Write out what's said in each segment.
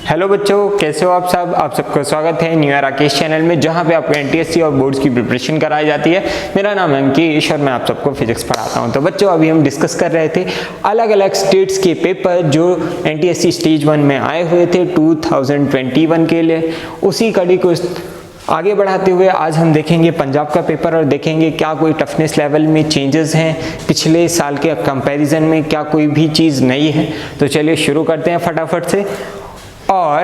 Hello बच्चों, कैसे हो आप सब। आप सबका स्वागत है न्यू राकेश चैनल में, जहां पे आपको एनटीएससी और बोर्ड्स की प्रिपरेशन कराई जाती है। मेरा नाम है अंकिश और मैं आप सबको फिजिक्स पढ़ाता हूं। तो बच्चों, अभी हम डिस्कस कर रहे थे अलग अलग स्टेट्स के पेपर जो एनटीएससी स्टेज 1 में आए हुए थे 2021 के लिए। उसी कड़ी को आगे बढ़ाते हुए आज हम देखेंगे पंजाब का पेपर और देखेंगे क्या कोई टफनेस लेवल में चेंजेस हैं पिछले साल के कंपैरिजन में, क्या कोई भी चीज़ नई है। तो चलिए शुरू करते हैं फटाफट से, और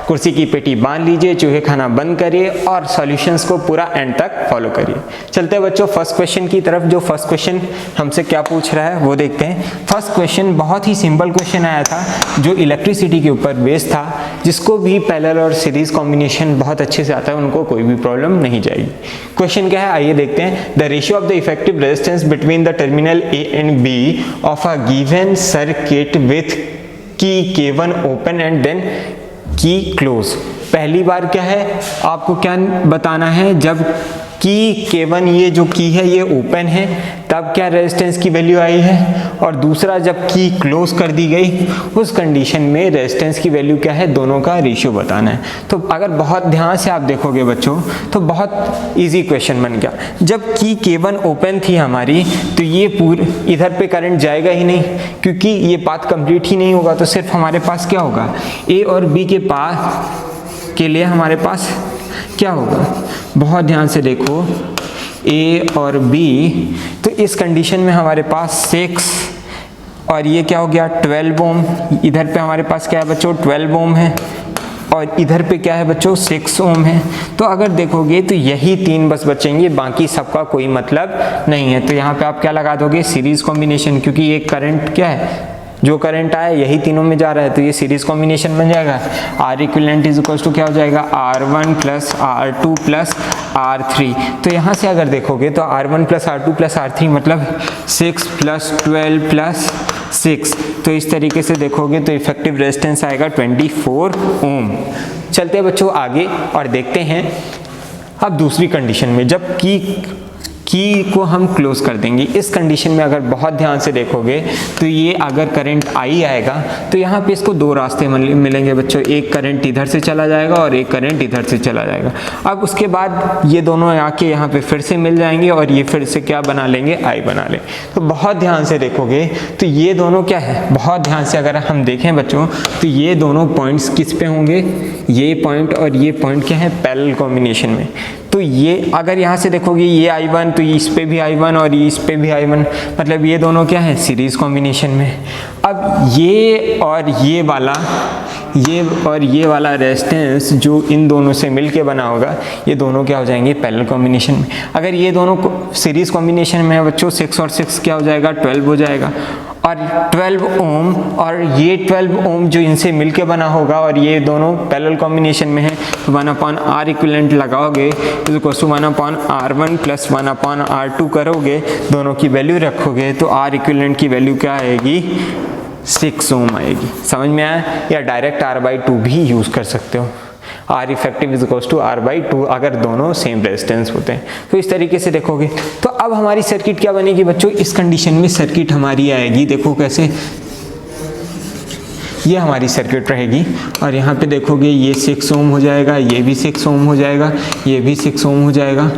कुर्सी की पेटी बांध लीजिए, चूहे खाना बंद करिए और सॉल्यूशंस को पूरा एंड तक फॉलो करिए। चलते हैं बच्चों फर्स्ट क्वेश्चन की तरफ। जो फर्स्ट क्वेश्चन हमसे क्या पूछ रहा है वो देखते हैं। फर्स्ट क्वेश्चन बहुत ही सिंपल क्वेश्चन आया था जो इलेक्ट्रिसिटी के ऊपर बेस्ड था, जिसको भी पैरेलल और सीरीज कॉम्बिनेशन बहुत अच्छे से आता है उनको कोई भी प्रॉब्लम नहीं जाएगी। क्वेश्चन क्या है आइए देखते हैं। The ratio of the effective resistance between the terminal A and B of a given circuit with key K1 open and then key close. पहली बार क्या है, आपको क्या बताना है, जब की K1 ये जो की है ये ओपन है तब क्या रेजिस्टेंस की वैल्यू आई है, और दूसरा जब की क्लोज कर दी गई उस कंडीशन में रेजिस्टेंस की वैल्यू क्या है, दोनों का रेशियो बताना है। तो अगर बहुत ध्यान से आप देखोगे बच्चों तो बहुत इजी क्वेश्चन बन गया। जब की K1 ओपन थी हमारी तो ये पूरे इधर पे करंट जाएगा ही नहीं, क्योंकि ये पाथ कंप्लीट ही नहीं होगा। तो सिर्फ हमारे पास क्या होगा, ए और बी के पाथ के लिए हमारे पास क्या होगा, बहुत ध्यान से देखो, ए और बी। तो इस कंडीशन में हमारे पास 6 और ये क्या हो गया 12 ओम। इधर पे हमारे पास क्या है बच्चों 12 ओम है, और इधर पे क्या है बच्चों 6 ओम है। तो अगर देखोगे तो यही 3 बस बचेंगे, बाकी सबका कोई मतलब नहीं है। तो यहाँ पे आप क्या लगा दोगे, सीरीज कॉम्बिनेशन, क्योंकि ये करंट क्या है, जो करंट आया यही तीनों में जा रहा है, तो ये सीरीज कॉम्बिनेशन बन जाएगा। R equivalent is equal to क्या हो जाएगा, R1 plus R2 plus R3। तो यहाँ से अगर देखोगे तो R1 plus R2 plus R3 मतलब 6 प्लस 12 प्लस 6। तो इस तरीके से देखोगे तो इफेक्टिव रेजिस्टेंस आएगा 24 ओम। चलते हैं बच्चों आगे और देखते हैं अब दूसरी कंडीशन में, जब की को हम क्लोज कर देंगे। इस कंडीशन में अगर बहुत ध्यान से देखोगे तो ये अगर करंट आई आएगा तो यहाँ पे इसको 2 रास्ते मिलेंगे बच्चों, एक करंट इधर से चला जाएगा और एक करंट इधर से चला जाएगा। अब उसके बाद ये दोनों आके यहाँ पे फिर से मिल जाएंगे और ये फिर से क्या बना लेंगे, आई बना लें। तो बहुत ध्यान से देखोगे तो ये दोनों क्या है, बहुत ध्यान से अगर हम देखें बच्चों तो ये दोनों पॉइंट्स किस पे होंगे, ये पॉइंट और ये पॉइंट क्या है, पैरेलल कॉम्बिनेशन में। तो ये अगर यहाँ से देखोगे ये I1 तो इस पे भी I1 और इस पे भी I1, मतलब ये दोनों क्या है सीरीज कॉम्बिनेशन में। अब ये और ये वाला रेजिस्टेंस जो इन दोनों से मिलके बना होगा, ये दोनों क्या हो जाएंगे पैरेलल कॉम्बिनेशन में। अगर ये दोनों सीरीज कॉम्बिनेशन में है बच्चों 6 और 6 क्या हो जाएगा 12 हो जाएगा, और 12 ओम और ये 12 ओम जो इनसे मिलके बना होगा और ये दोनों पैरेलल कॉम्बिनेशन में है, तो 1/R इक्विवेलेंट लगाओगे तो 1/R1 प्लस 1/R2 करोगे, दोनों की वैल्यू रखोगे तो R इक्विवेलेंट की वैल्यू क्या आएगी 6 ओम आएगी। समझ में आया, या डायरेक्ट R/2 भी यूज़ कर सकते हो, R effective is equal to R/2 अगर दोनों सेम रेजिस्टेंस होते हैं। तो इस तरीके से देखोगे तो अब हमारी सर्किट क्या बनेगी बच्चों, इस कंडीशन में सर्किट हमारी आएगी, देखो कैसे, ये हमारी सर्किट रहेगी और यहाँ पे देखोगे ये 6 ओम हो जाएगा, ये भी 6 ओम हो जाएगा, ये भी 6 ओम हो जाएगा,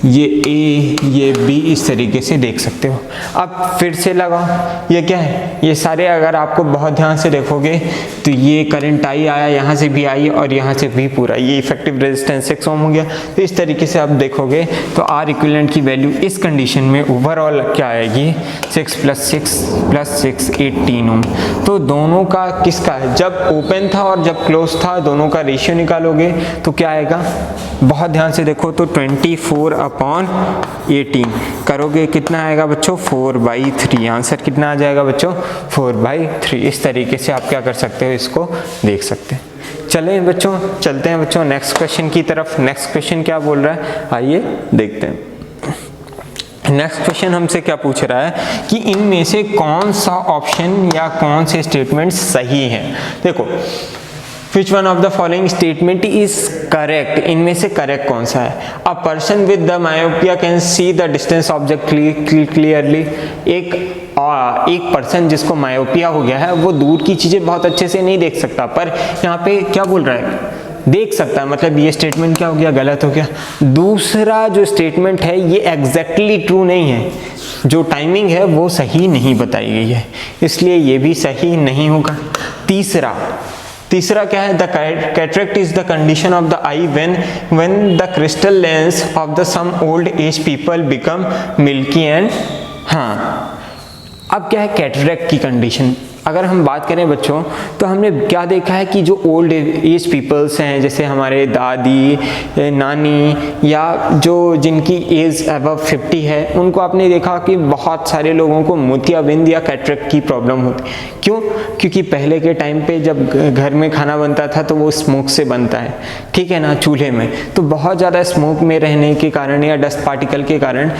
ये ए ये बी, इस तरीके से देख सकते हो। अब फिर से लगाओ, ये क्या है, ये सारे अगर आपको बहुत ध्यान से देखोगे तो ये करंट आई आया, यहाँ से भी आई और यहाँ से भी पूरा, ये इफेक्टिव रेजिस्टेंस 6 ओम हो गया। तो इस तरीके से आप देखोगे तो आर इक्विवेलेंट की वैल्यू इस कंडीशन में ओवरऑल क्या आएगी 6 प्लस 6 18 ओम। तो दोनों का किसका है, जब ओपन था और जब क्लोज था दोनों का रेशियो निकालोगे तो क्या आएगा, बहुत ध्यान से देखो तो 24/18 करोगे कितना आएगा बच्चों 4/3। आंसर कितना आ जाएगा बच्चों 4/3। इस तरीके से आप क्या कर सकते हो, इसको देख सकते हैं। चलें बच्चों, चलते हैं बच्चों नेक्स्ट क्वेश्चन की तरफ। नेक्स्ट क्वेश्चन क्या बोल रहा है आइए देखते हैं। नेक्स्ट क्वेश्चन हमसे क्या पूछ रहा है कि इनमें से कौन सा ऑप्शन या कौन से स्टेटमेंट सही है। देखो Which one of the following statement is correct? इनमें से करेक्ट कौन सा है। A person with the myopia can see the distance object clearly. एक एक पर्सन जिसको मायोपिया हो गया है वो दूर की चीज़ें बहुत अच्छे से नहीं देख सकता, पर यहाँ पे क्या बोल रहा है, देख सकता है, मतलब ये स्टेटमेंट क्या हो गया, गलत हो गया। दूसरा जो स्टेटमेंट है ये एग्जैक्टली ट्रू नहीं है, जो टाइमिंग है वो सही नहीं बताई गई है, इसलिए ये भी सही नहीं होगा। तीसरा क्या है, the cataract is the condition of the eye when the crystal lens of the some old age people become milky and, हाँ अब क्या है कैटरेक्ट की कंडीशन। अगर हम बात करें बच्चों तो हमने क्या देखा है कि जो ओल्ड एज पीपल्स हैं, जैसे हमारे दादी नानी या जो जिनकी एज अबव 50 है, उनको आपने देखा कि बहुत सारे लोगों को मोतियाबिंद या कैटरेक्ट की प्रॉब्लम होती है। क्यों? क्योंकि पहले के टाइम पे जब घर में खाना बनता था तो वो स्मोक से बनता है, ठीक है ना, चूल्हे में, तो बहुत ज़्यादा स्मोक में रहने के कारण या डस्ट पार्टिकल के कारण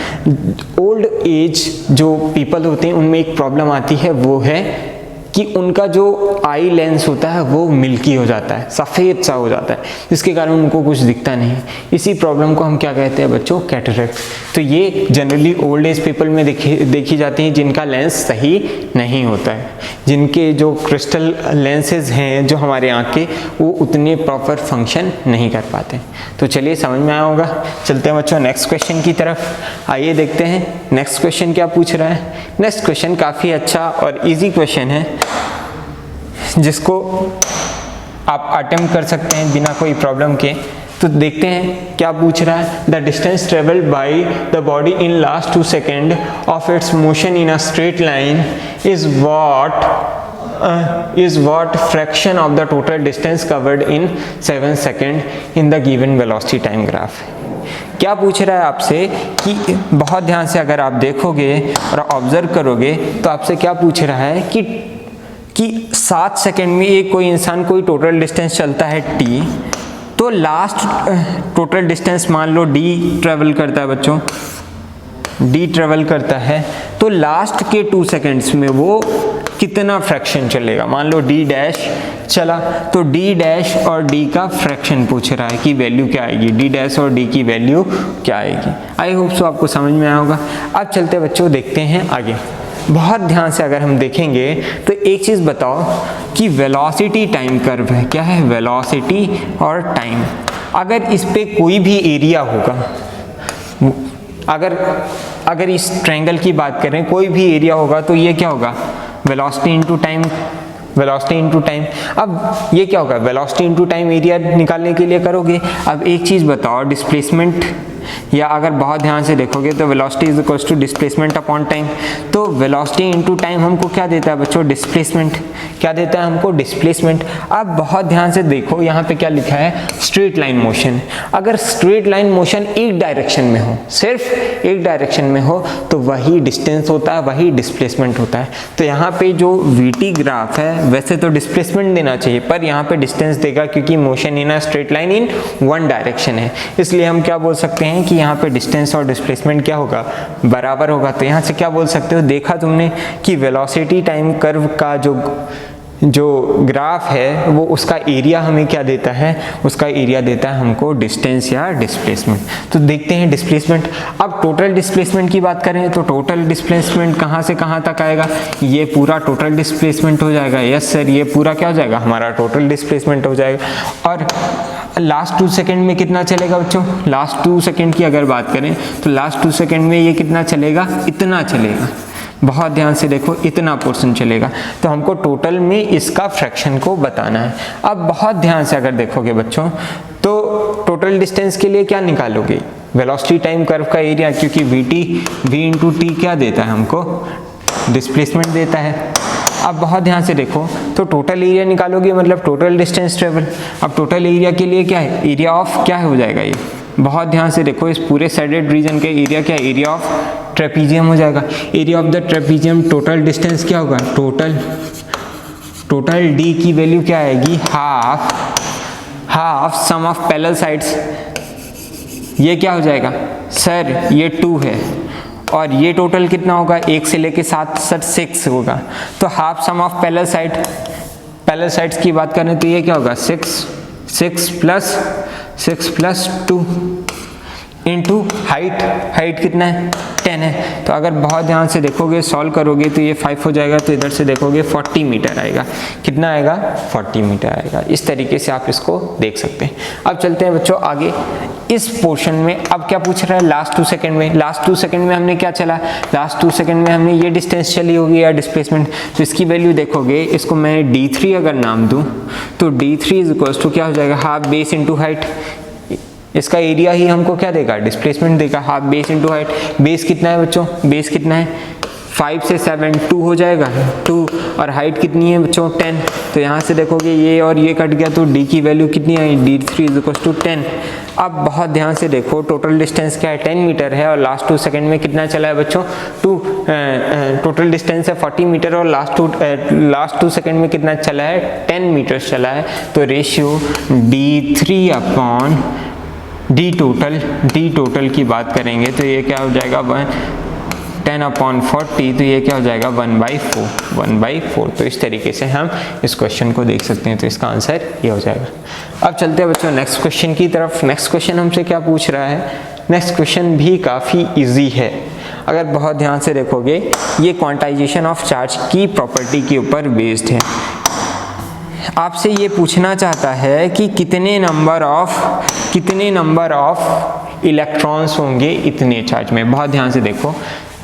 ओल्ड एज जो पीपल होते हैं उनमें एक प्रॉब्लम आती है, वो है कि उनका जो आई लेंस होता है वो मिल्की हो जाता है, सफ़ेद सा हो जाता है, जिसके कारण उनको कुछ दिखता नहीं। इसी प्रॉब्लम को हम क्या कहते हैं बच्चों, कैटरेक्ट। तो ये जनरली ओल्ड एज पीपल में देखी जाती हैं जिनका लेंस सही नहीं होता है, जिनके जो क्रिस्टल लेंसेज हैं जो हमारे आँख के, वो उतने प्रॉपर फंक्शन नहीं कर पाते। तो चलिए समझ में आया होगा। चलते हैं बच्चों नेक्स्ट क्वेश्चन की तरफ। आइए देखते हैं नेक्स्ट क्वेश्चन क्या पूछ रहा है। नेक्स्ट क्वेश्चन काफ़ी अच्छा और इजी क्वेश्चन है, जिसको आप अटेम्प्ट कर सकते हैं बिना कोई प्रॉब्लम के। तो देखते हैं क्या पूछ रहा है। The distance travelled by the body in last 2 second of its motion in a straight line is what fraction of the total distance covered in 7 seconds in the given velocity time graph। क्या पूछ रहा है आपसे कि बहुत ध्यान से अगर आप देखोगे और ऑब्जर्व करोगे तो आपसे क्या पूछ रहा है कि 7 सेकेंड में एक कोई इंसान कोई टोटल डिस्टेंस चलता है t, तो लास्ट टोटल डिस्टेंस मान लो d ट्रेवल करता है बच्चों, d ट्रेवल करता है, तो लास्ट के 2 सेकेंड्स में वो कितना फ्रैक्शन चलेगा। मान लो d डैश चला, तो d डैश और d का फ्रैक्शन पूछ रहा है कि वैल्यू क्या आएगी, d डैश और d की वैल्यू क्या आएगी। आई होप सो आपको समझ में आया होगा। अब चलते बच्चों देखते हैं आगे। बहुत ध्यान से अगर हम देखेंगे तो एक चीज़ बताओ कि वेलोसिटी टाइम कर्व है, क्या है, वेलोसिटी और टाइम। अगर इस पे कोई भी एरिया होगा, अगर इस ट्रायंगल की बात करें, कोई भी एरिया होगा तो ये क्या होगा, velocity into time, velocity into time. अब ये क्या होगा, वेलोसिटी इनटू टाइम एरिया निकालने के लिए करोगे। अब एक चीज़ बताओ, डिस्प्लेसमेंट, या अगर बहुत ध्यान से देखोगे तो velocity is equals to displacement upon time. तो वेलोसिटी इनटू टाइम हमको क्या देता है बच्चों, डिस्प्लेसमेंट। क्या देता है हमको, डिस्प्लेसमेंट। अब बहुत ध्यान से देखो यहाँ पे क्या लिखा है, स्ट्रेट लाइन मोशन। अगर स्ट्रेट लाइन मोशन एक डायरेक्शन में हो, सिर्फ एक डायरेक्शन में हो, तो वही डिस्टेंस होता है, वही डिस्प्लेसमेंट होता है। तो यहाँ पे जो वीटी ग्राफ है, वैसे तो डिस्प्लेसमेंट देना चाहिए, पर यहाँ पे डिस्टेंस देगा क्योंकि motion in a straight line in one direction है। इसलिए हम क्या बोल सकते हैं कि यहाँ पे डिस्टेंस और डिस्प्लेसमेंट क्या होगा, बराबर होगा। तो यहाँ से क्या बोल सकते हो, देखा तुमने कि वेलोसिटी टाइम कर्व का जो ग्राफ है वो उसका एरिया हमें क्या देता है, उसका एरिया देता है हमको डिस्टेंस या डिस्प्लेसमेंट। तो देखते हैं डिस्प्लेसमेंट। अब टोटल डिस्प्लेसमेंट की बात करें तो टोटल डिस्प्लेसमेंट कहाँ से कहाँ तक आएगा, ये पूरा टोटल डिस्प्लेसमेंट हो जाएगा। यस सर, ये पूरा क्या हो जाएगा, हमारा टोटल डिस्प्लेसमेंट हो जाएगा। और लास्ट 2 सेकेंड में कितना चलेगा बच्चों, लास्ट 2 सेकेंड की अगर बात करें तो लास्ट 2 सेकेंड में ये कितना चलेगा, इतना चलेगा। बहुत ध्यान से देखो, इतना पोर्शन चलेगा। तो हमको टोटल में इसका फ्रैक्शन को बताना है। अब बहुत ध्यान से अगर देखोगे बच्चों तो टोटल डिस्टेंस के लिए क्या निकालोगे, वेलोसिटी टाइम कर्व का एरिया, क्योंकि v इंटू टी क्या देता है हमको, डिस्प्लेसमेंट देता है। अब बहुत ध्यान से देखो तो टोटल एरिया निकालोगे, मतलब टोटल डिस्टेंस ट्रेवल। अब टोटल एरिया के लिए क्या है, एरिया ऑफ क्या हो जाएगा, ये बहुत ध्यान से देखो, इस पूरे साइडेड रीजन के एरिया क्या है, एरिया ऑफ ट्रेपीजियम हो जाएगा। Area of the trapezium, total distance क्या होगा, टोटल डी की वैल्यू क्या आएगी, half sum of parallel sides. ये क्या हो जाएगा सर, ये 2 है, और ये टोटल कितना होगा, 1 से लेके 7 सर 6 होगा। तो half sum of parallel sides की बात करें तो ये क्या होगा, 6 प्लस 2, इंटू हाइट कितना है 10 है। तो अगर बहुत ध्यान से देखोगे सॉल्व करोगे तो ये 5 हो जाएगा, तो इधर से देखोगे 40 मीटर आएगा। कितना आएगा 40 मीटर आएगा। इस तरीके से आप इसको देख सकते हैं। अब चलते हैं बच्चों आगे इस पोर्शन में। अब क्या पूछ रहा है लास्ट 2 सेकंड में। लास्ट 2 सेकंड में हमने क्या चला, लास्ट 2 सेकंड में हमने ये डिस्टेंस चली होगी या डिस्प्लेसमेंट, तो इसकी वैल्यू देखोगे, इसको मैं d3 अगर नाम दूं तो d3 इज इक्वल्स टू क्या हो जाएगा, हाफ बेस इंटू हाइट। इसका एरिया ही हमको क्या देगा, डिस्प्लेसमेंट देगा, half base into height. Base कितना है बच्चों, बेस कितना है 5 से 7 2 हो जाएगा 2, और हाइट कितनी है बच्चों 10। तो यहाँ से देखोगे ये और ये कट गया, तो d की वैल्यू कितनी आई, d3 इज इक्वल टू 10। अब बहुत ध्यान से देखो टोटल डिस्टेंस क्या है 10 मीटर है, और लास्ट 2 सेकंड में कितना चला है बच्चों टोटल डिस्टेंस है 40 मीटर, और लास्ट 2 सेकंड में कितना चला है 10 मीटर चला है। तो ratio d3 upon D total की बात करेंगे तो ये क्या हो जाएगा 10 अपॉन 40, तो ये क्या हो जाएगा 1/4। तो इस तरीके से हम इस क्वेश्चन को देख सकते हैं। तो इसका आंसर ये हो जाएगा। अब चलते हैं बच्चों नेक्स्ट क्वेश्चन की तरफ। नेक्स्ट क्वेश्चन हमसे क्या पूछ रहा है, नेक्स्ट क्वेश्चन भी काफ़ी इजी है। अगर बहुत ध्यान से देखोगे ये क्वांटाइजेशन ऑफ चार्ज की प्रॉपर्टी के ऊपर बेस्ड है। आपसे ये पूछना चाहता है कि कितने नंबर ऑफ इलेक्ट्रॉन्स होंगे इतने चार्ज में। बहुत ध्यान से देखो,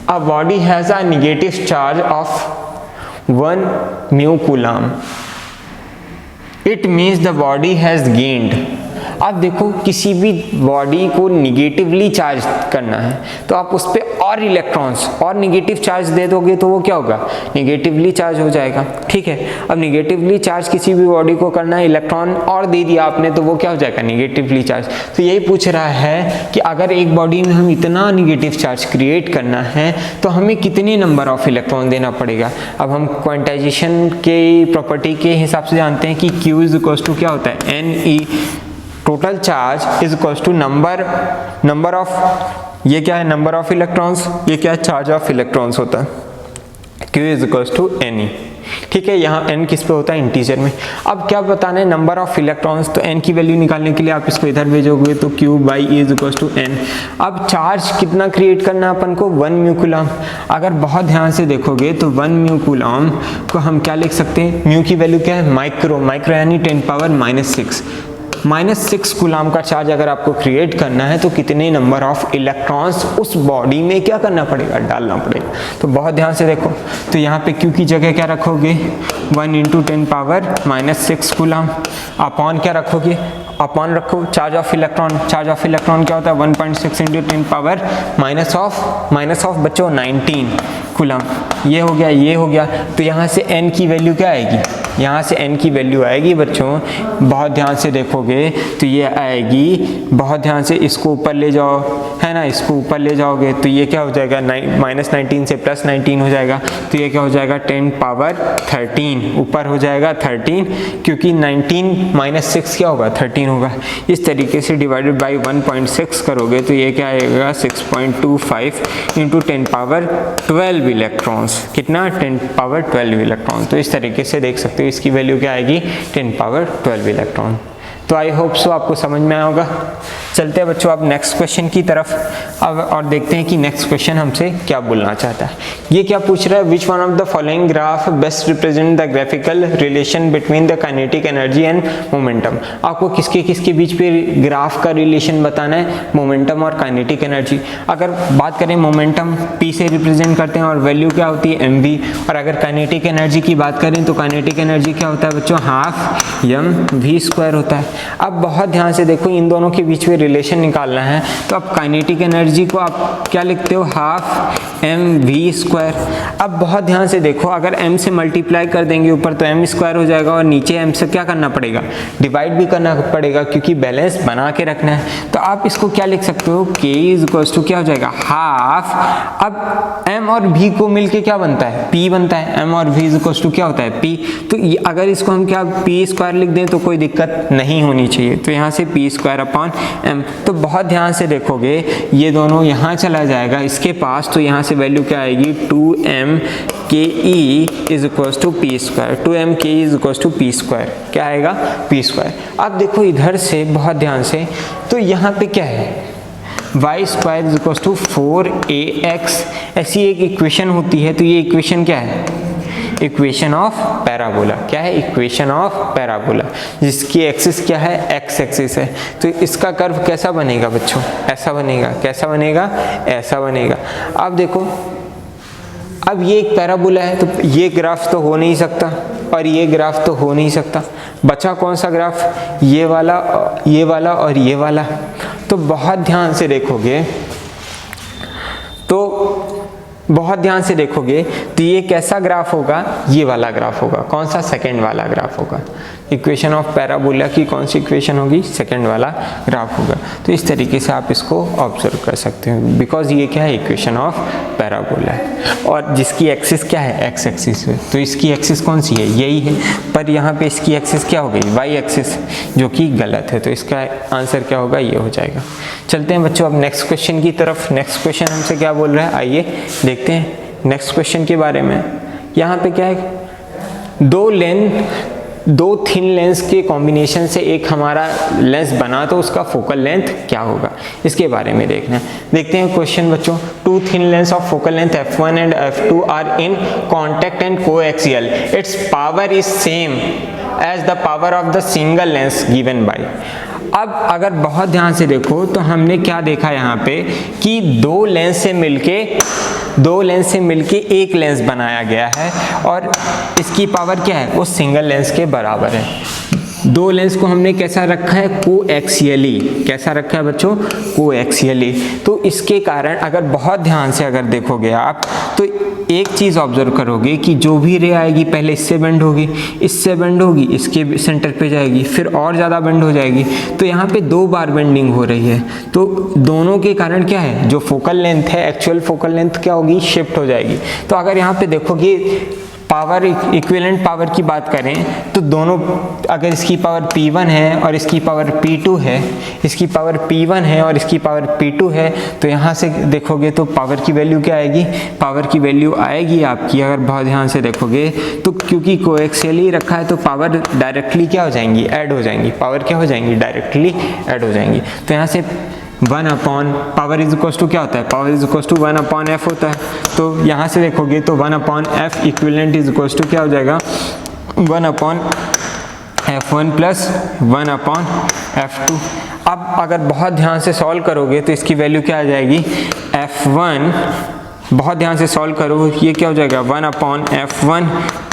a body has a negative charge of 1 mu coulomb, it means the body has gained. अब देखो किसी भी बॉडी को निगेटिवली चार्ज करना है तो आप उस पर और इलेक्ट्रॉन्स और निगेटिव चार्ज दे दोगे तो वो क्या होगा, निगेटिवली चार्ज हो जाएगा। ठीक है, अब निगेटिवली चार्ज किसी भी बॉडी को करना है, इलेक्ट्रॉन और दे दिया आपने तो वो क्या हो जाएगा, निगेटिवली चार्ज। तो यही पूछ रहा है कि अगर एक बॉडी में हम इतना निगेटिव चार्ज क्रिएट करना है तो हमें कितने नंबर ऑफ इलेक्ट्रॉन देना पड़ेगा। अब हम क्वांटाइजेशन के प्रॉपर्टी के हिसाब से जानते हैं कि Q इज इक्वल टू क्या होता है, NE total charge is equal to number of, ये क्या है नंबर ऑफ इलेक्ट्रॉन्स, ये क्या है चार्ज ऑफ इलेक्ट्रॉन्स होता है, Q is equal to NE। ठीक है, यहाँ n किस पे होता है, इंटीजर में। अब क्या बताना है, नंबर ऑफ इलेक्ट्रॉन्स, तो n की वैल्यू निकालने के लिए आप इसको इधर भेजोगे तो Q by E is equal to n। अब चार्ज कितना क्रिएट करना है अपन को, 1 म्यू कूलम। अगर बहुत ध्यान से देखोगे तो 1 म्यू कूलम को हम क्या लिख सकते हैं, म्यू की वैल्यू क्या है, माइक्रो यानी 10⁻⁻⁶। -6 कूलम का चार्ज अगर आपको क्रिएट करना है तो कितने नंबर ऑफ इलेक्ट्रॉन्स उस बॉडी में क्या करना पड़ेगा, डालना पड़ेगा। तो बहुत ध्यान से देखो, तो यहाँ पे Q की जगह क्या रखोगे, 1 × 10⁻⁻⁶ कूलम, अपॉन क्या रखोगे, अपॉन रखो charge of electron. Charge of electron क्या होता है, 1.6 × 10⁻⁻⁻, बच्चों 19 कूलम। ये हो गया। तो यहाँ से n की वैल्यू क्या आएगी, यहाँ से n की वैल्यू आएगी बच्चों, बहुत ध्यान से देखोगे तो ये आएगी, बहुत ध्यान से इसको ऊपर ले जाओ, है ना, इसको ऊपर ले जाओगे तो ये क्या हो जाएगा, -19 से +19 हो जाएगा, तो ये क्या हो जाएगा 10⁻13, ऊपर हो जाएगा 13, क्योंकि 19 - 6 क्या होगा 13 होगा। इस तरीके से डिवाइडेड बाई 1.6 करोगे तो ये क्या आएगा 6.25 × 10⁻12 इलेक्ट्रॉन्स। कितना, 10⁻12 इलेक्ट्रॉन। तो इस तरीके से देख सकते हो इसकी वैल्यू क्या आएगी, 10⁻12 इलेक्ट्रॉन। तो आई होप सो आपको समझ में आया होगा। चलते हैं बच्चों अब नेक्स्ट क्वेश्चन की तरफ अब और देखते हैं कि नेक्स्ट क्वेश्चन हमसे क्या बोलना चाहता है। ये क्या पूछ रहा है, which one of the following graph best represent the graphical relation between the kinetic energy and momentum. आपको किसके बीच पे ग्राफ का रिलेशन बताना है, मोमेंटम और काइनेटिक एनर्जी। अगर बात करें मोमेंटम P से रिप्रेजेंट करते हैं और वैल्यू क्या होती है mv, और अगर काइनेटिक एनर्जी की बात करें तो काइनेटिक एनर्जी क्या होता है बच्चों, ½ mv² होता है। अब बहुत ध्यान से देखो, इन दोनों के बीच में रिलेशन निकालना है तो अब काइनेटिक एनर्जी को आप क्या लिखते हो, ½ mv²। अब बहुत ध्यान से देखो, अगर m से मल्टीप्लाई कर देंगे ऊपर तो m² हो जाएगा, और नीचे m से क्या करना पड़ेगा, डिवाइड भी करना पड़ेगा, क्योंकि बैलेंस बना के रखना है। तो आप इसको क्या लिख सकते हो, k इज इक्वल टू क्या हो जाएगा, ½ अब m और v को मिलके क्या बनता है, p बनता है। m और v इज इक्वल टू क्या होता है, p। तो अगर इसको हम क्या p² लिख दें तो कोई दिक्कत नहीं होनी चाहिए। तो यहाँ से p²/m। तो बहुत ध्यान से देखोगे ये दोनों यहाँ चला जाएगा इसके पास, तो यहाँ से वैल्यू क्या आएगी, 2mke is equal to p²। 2mke is equal to p², क्या आएगा, p²। अब देखो इधर से बहुत ध्यान से, तो यहाँ पे क्या है, Y square is equal to 4ax, ऐसी एक इक्वेशन होती है। तो ये इक्वेशन क्या है? Equation of parabola. क्या है? इक्वेशन ऑफ पैराबोला, जिसकी एक्सिस क्या है? एक्स एक्सिस है। तो इसका कर्व कैसा बनेगा बच्चों? ऐसा बनेगा। कैसा बनेगा? ऐसा बनेगा। अब देखो, अब ये एक पैराबोला है, तो ये ग्राफ तो हो नहीं सकता और ये ग्राफ तो हो नहीं सकता। बचा कौन सा ग्राफ? ये वाला और ये वाला। तो बहुत ध्यान से देखोगे तो ये कैसा ग्राफ होगा? ये वाला ग्राफ होगा। कौन सा? सेकंड वाला ग्राफ होगा। इक्वेशन ऑफ पैराबोला की कौन सी इक्वेशन होगी? सेकंड वाला ग्राफ होगा। तो इस तरीके से आप इसको ऑब्जर्व कर सकते हो, बिकॉज ये क्या है? इक्वेशन ऑफ पैराबोला है और जिसकी एक्सिस क्या है? एक्स एक्सिस है। तो इसकी एक्सिस कौन सी है? यही है, पर यहाँ पे इसकी एक्सिस क्या हो गई? वाई एक्सिस, जो कि गलत है। तो इसका आंसर क्या होगा? ये हो जाएगा। चलते हैं बच्चों अब नेक्स्ट क्वेश्चन की तरफ। नेक्स्ट क्वेश्चन हमसे क्या बोल रहा है, आइए देखते हैं नेक्स्ट क्वेश्चन के बारे में। यहाँ पे क्या है? दो थिन लेंस के कॉम्बिनेशन से एक हमारा लेंस बना, तो उसका फोकल लेंथ क्या होगा, इसके बारे में देखना है। देखते हैं क्वेश्चन बच्चों। Two thin lens of focal length f1 and f2 are in contact and coaxial, its power is same as the power of the single lens given by. अब अगर बहुत ध्यान से देखो तो हमने क्या देखा यहाँ पे कि दो लेंस से मिलके एक लेंस बनाया गया है और इसकी पावर क्या है? वो सिंगल लेंस के बराबर है। दो लेंस को हमने कैसा रखा है? कोएक्सियली। कैसा रखा है बच्चों? कोएक्सियली। तो इसके कारण अगर बहुत ध्यान से अगर देखोगे आप तो एक चीज़ ऑब्जर्व करोगे कि जो भी रे आएगी पहले इससे बेंड होगी, इससे बेंड होगी, इसके सेंटर पे जाएगी, फिर और ज़्यादा बेंड हो जाएगी। तो यहाँ पे 2 बार बेंडिंग हो रही है। तो दोनों के कारण क्या है? जो फोकल लेंथ है, एक्चुअल फोकल लेंथ क्या होगी? शिफ्ट हो जाएगी। तो अगर यहाँ पे देखोगे पावर, इक्विवेलेंट पावर की बात करें तो दोनों, अगर इसकी पावर P1 है और इसकी पावर P2 है, इसकी पावर P1 है और इसकी पावर P2 है, तो यहाँ से देखोगे तो पावर की वैल्यू क्या आएगी? पावर की वैल्यू आएगी आपकी, अगर बहुत ध्यान से देखोगे तो, क्योंकि कोएक्सियली रखा है तो पावर डायरेक्टली क्या हो जाएंगी? ऐड हो जाएंगी। पावर क्या हो जाएंगी? डायरेक्टली ऐड हो जाएंगी। तो यहाँ से 1 upon power is equal to क्या होता है? Power is equal to 1 upon F होता है। तो यहाँ से देखोगे तो 1 upon F equivalent is equal to क्या हो जाएगा? 1 upon f1 plus 1 upon f2। अब अगर बहुत ध्यान से सॉल्व करोगे तो इसकी वैल्यू क्या आ जाएगी? f1, बहुत ध्यान से सॉल्व करो, ये क्या हो जाएगा? 1 अपॉन f1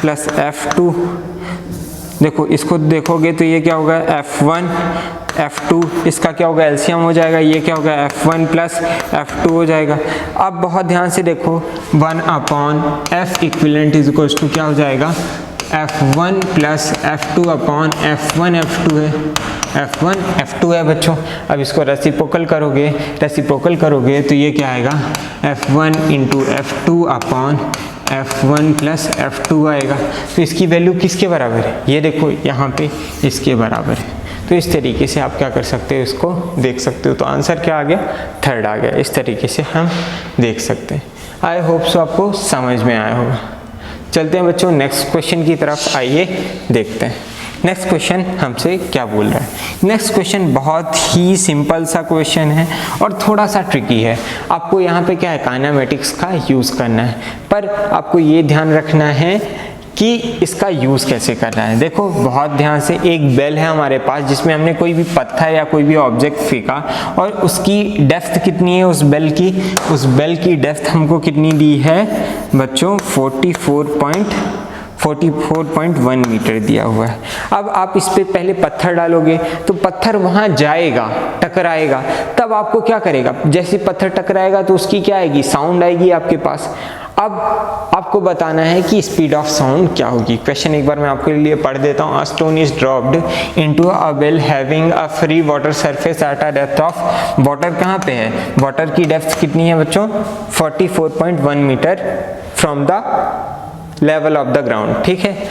प्लस f2। देखो इसको देखोगे तो ये क्या होगा? f1 f2, इसका क्या होगा? एलसीएम हो जाएगा। ये क्या होगा? f1 प्लस f2 हो जाएगा। अब बहुत ध्यान से देखो 1 upon f equivalent is equal to क्या हो जाएगा? f1 plus f2 upon f1 f2 है। f1 f2 है बच्चों। अब इसको रेसिप्रोकल करोगे तो ये क्या आएगा? f1 into f2 upon f1 plus f2 आएगा। तो इसकी वैल्यू किसके बराबर है? ये देखो यहाँ पे इसके बराबर है। तो इस तरीके से आप क्या कर सकते हो? इसको देख सकते हो। तो आंसर क्या आ गया? 3rd आ गया। इस तरीके से हम देख सकते हैं। आई होप सो आपको समझ में आया होगा। चलते हैं बच्चों नेक्स्ट क्वेश्चन की तरफ, आइए देखते हैं नेक्स्ट क्वेश्चन हमसे क्या बोल रहा है। नेक्स्ट क्वेश्चन बहुत ही सिंपल सा क्वेश्चन है और थोड़ा सा ट्रिकी है। आपको यहाँ पे क्या है? काइनेमेटिक्स का यूज़ करना है, पर आपको ये ध्यान रखना है कि इसका यूज़ कैसे करना है। देखो बहुत ध्यान से, एक बेल है हमारे पास जिसमें हमने कोई भी पत्थर या कोई भी ऑब्जेक्ट फेंका और उसकी डेप्थ कितनी है उस बेल की डेप्थ हमको कितनी दी है बच्चों? 44.1 मीटर दिया हुआ है। अब आप इस पे पहले पत्थर डालोगे तो पत्थर वहाँ जाएगा, टकराएगा, तब आपको क्या करेगा? जैसे पत्थर टकराएगा तो उसकी क्या आएगी? साउंड आएगी आपके पास। अब आपको बताना है कि स्पीड ऑफ साउंड क्या होगी। क्वेश्चन एक बार मैं आपके लिए पढ़ देता हूँ। A stone is dropped into a well having a free water surface at a depth of, water कहाँ पे है? वाटर की डेप्थ कितनी है बच्चों? 44.1 metre from the level of the ground. ठीक है।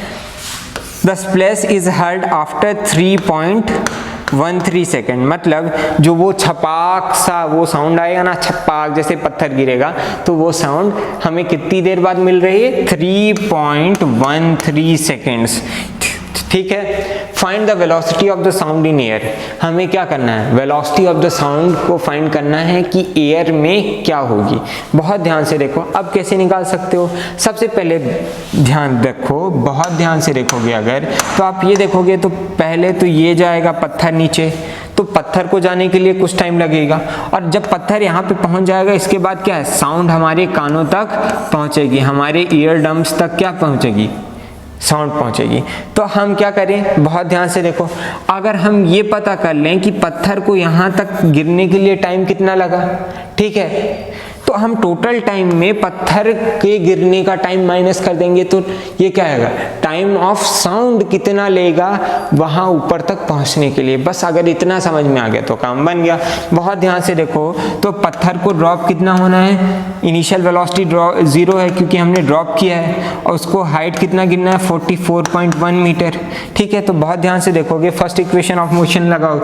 The splash is heard after 3.13 second, मतलब जो वो छपाक सा वो साउंड आएगा ना, छपाक जैसे पत्थर गिरेगा, तो वो साउंड हमें कितनी देर बाद मिल रही है? 3.13 सेकेंड्स। ठीक है। Find the velocity of the sound in air. हमें क्या करना है, वेलोसिटी ऑफ द साउंड को फाइंड करना है कि एयर में क्या होगी। बहुत ध्यान से देखो, अब कैसे निकाल सकते हो, सबसे पहले ध्यान रखो, बहुत ध्यान से देखोगे अगर तो आप ये देखोगे तो पहले तो ये जाएगा पत्थर नीचे, तो पत्थर को जाने के लिए कुछ टाइम लगेगा, और जब पत्थर यहाँ पे पहुँच जाएगा इसके बाद क्या है, साउंड हमारे कानों तक पहुँचेगी, हमारे ईयर डम्स तक क्या पहुँचेगी, साउंड पहुँचेगी। तो हम क्या करें, बहुत ध्यान से देखो, अगर हम ये पता कर लें कि पत्थर को यहाँ तक गिरने के लिए टाइम कितना लगा, ठीक है, तो हम टोटल टाइम में पत्थर के गिरने का टाइम माइनस कर देंगे, तो ये क्या आएगा, टाइम ऑफ साउंड कितना लेगा वहाँ ऊपर तक पहुँचने के लिए। बस अगर इतना समझ में आ गया तो काम बन गया। बहुत ध्यान से देखो, तो पत्थर को ड्रॉप कितना होना है, इनिशियल वेलोसिटी ड्रॉप 0 है क्योंकि हमने ड्रॉप किया है, और उसको हाइट कितना गिरना है, 44.1 मीटर, ठीक है। तो बहुत ध्यान से देखोगे, फर्स्ट इक्वेशन ऑफ मोशन लगाओ,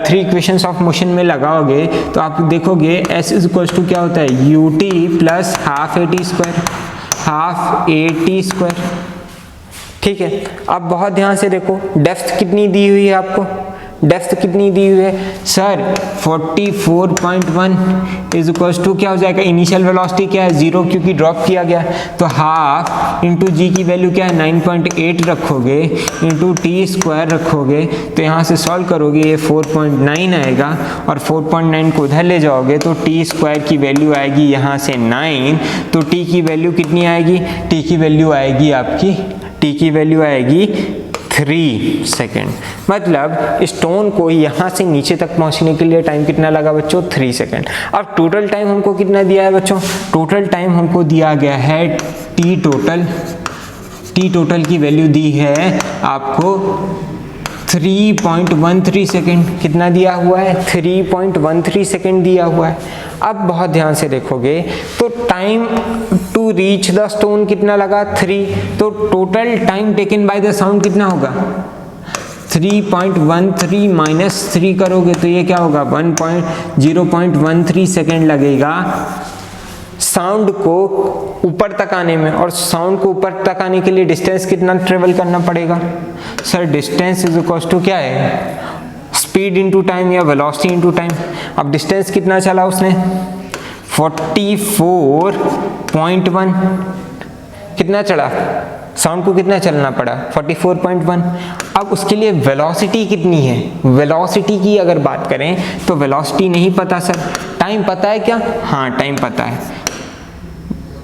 3 इक्वेशंस ऑफ मोशन में लगाओगे तो आप देखोगे s इज इक्वल टू क्या होता है, U T plus half A T square, ठीक है। अब बहुत ध्यान से देखो, डेप्थ कितनी दी हुई है आपको, डेप्थ कितनी दी हुई है सर, 44.1 इज इक्वल टू क्या हो जाएगा, इनिशियल वेलोसिटी क्या है 0 क्योंकि ड्रॉप किया गया, तो हाफ इंटू जी की वैल्यू क्या है 9.8 रखोगे, इंटू टी स्क्वायर रखोगे, तो यहाँ से सॉल्व करोगे ये 4.9 आएगा, और 4.9 को उधर ले जाओगे तो टी स्क्वायर की वैल्यू आएगी यहाँ से 9, तो टी की वैल्यू कितनी आएगी, टी की वैल्यू आएगी आपकी, टी की वैल्यू आएगी 3 सेकेंड। मतलब स्टोन को यहाँ से नीचे तक पहुँचने के लिए टाइम कितना लगा बच्चों, 3 सेकेंड। अब टोटल टाइम हमको कितना दिया है बच्चों, टोटल टाइम हमको दिया गया है टी टोटल की वैल्यू दी है आपको 3.13 सेकेंड। कितना दिया हुआ है, 3.13 सेकेंड दिया हुआ है। अब बहुत ध्यान से देखोगे तो time to reach the stone कितना लगा, 3, तो total time taken by the sound कितना होगा, 3.13 माइनस 3 करोगे तो ये क्या होगा, 0.13 सेकेंड लगेगा साउंड को ऊपर तक आने में। और साउंड को ऊपर तक आने के लिए डिस्टेंस कितना ट्रेवल करना पड़ेगा sir, distance is equal to क्या है, स्पीड इंटू टाइम या वेलोसिटी इंटू टाइम। अब डिस्टेंस कितना चला उसने, 44.1, कितना चढ़ा, साउंड को कितना चलना पड़ा, 44.1। अब उसके लिए वेलोसिटी कितनी है, वेलोसिटी की अगर बात करें तो वेलोसिटी नहीं पता सर, टाइम पता है क्या, हाँ टाइम पता है,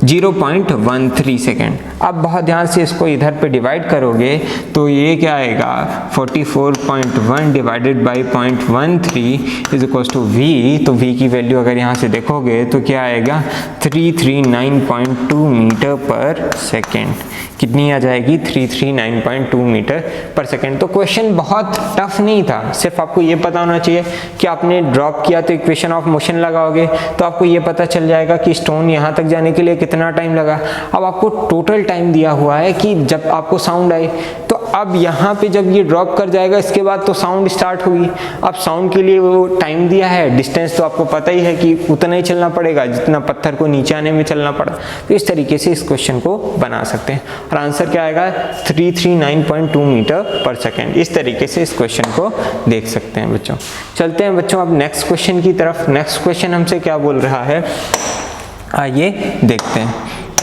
0.13 सेकेंड। अब बहुत ध्यान से इसको इधर पे डिवाइड करोगे तो ये क्या आएगा, 44.1 divided by 0.13 is equal to v, तो v की वैल्यू अगर यहाँ से देखोगे तो क्या आएगा, 339.2 मीटर पर सेकेंड। कितनी आ जाएगी, 339.2 मीटर पर सेकेंड। तो क्वेश्चन बहुत टफ नहीं था, सिर्फ आपको ये पता होना चाहिए कि आपने ड्रॉप किया तो इक्वेशन ऑफ मोशन लगाओगे तो आपको ये पता चल जाएगा कि स्टोन यहाँ तक जाने के लिए कितना टाइम लगा। अब आपको टोटल टाइम दिया हुआ है कि जब आपको साउंड आए, तो अब यहाँ पे जब ये ड्रॉप कर जाएगा इसके बाद तो साउंड स्टार्ट होगी। अब साउंड के लिए वो टाइम दिया है, डिस्टेंस तो आपको पता ही है कि उतना ही चलना पड़ेगा जितना पत्थर को नीचे आने में चलना पड़ा। तो इस तरीके से इस क्वेश्चन को बना सकते हैं और आंसर क्या आएगा, 339.2 मीटर पर सेकेंड। इस तरीके से इस क्वेश्चन को देख सकते हैं बच्चों। चलते हैं बच्चों अब नेक्स्ट क्वेश्चन की तरफ। नेक्स्ट क्वेश्चन हमसे क्या बोल रहा है, आइए देखते हैं।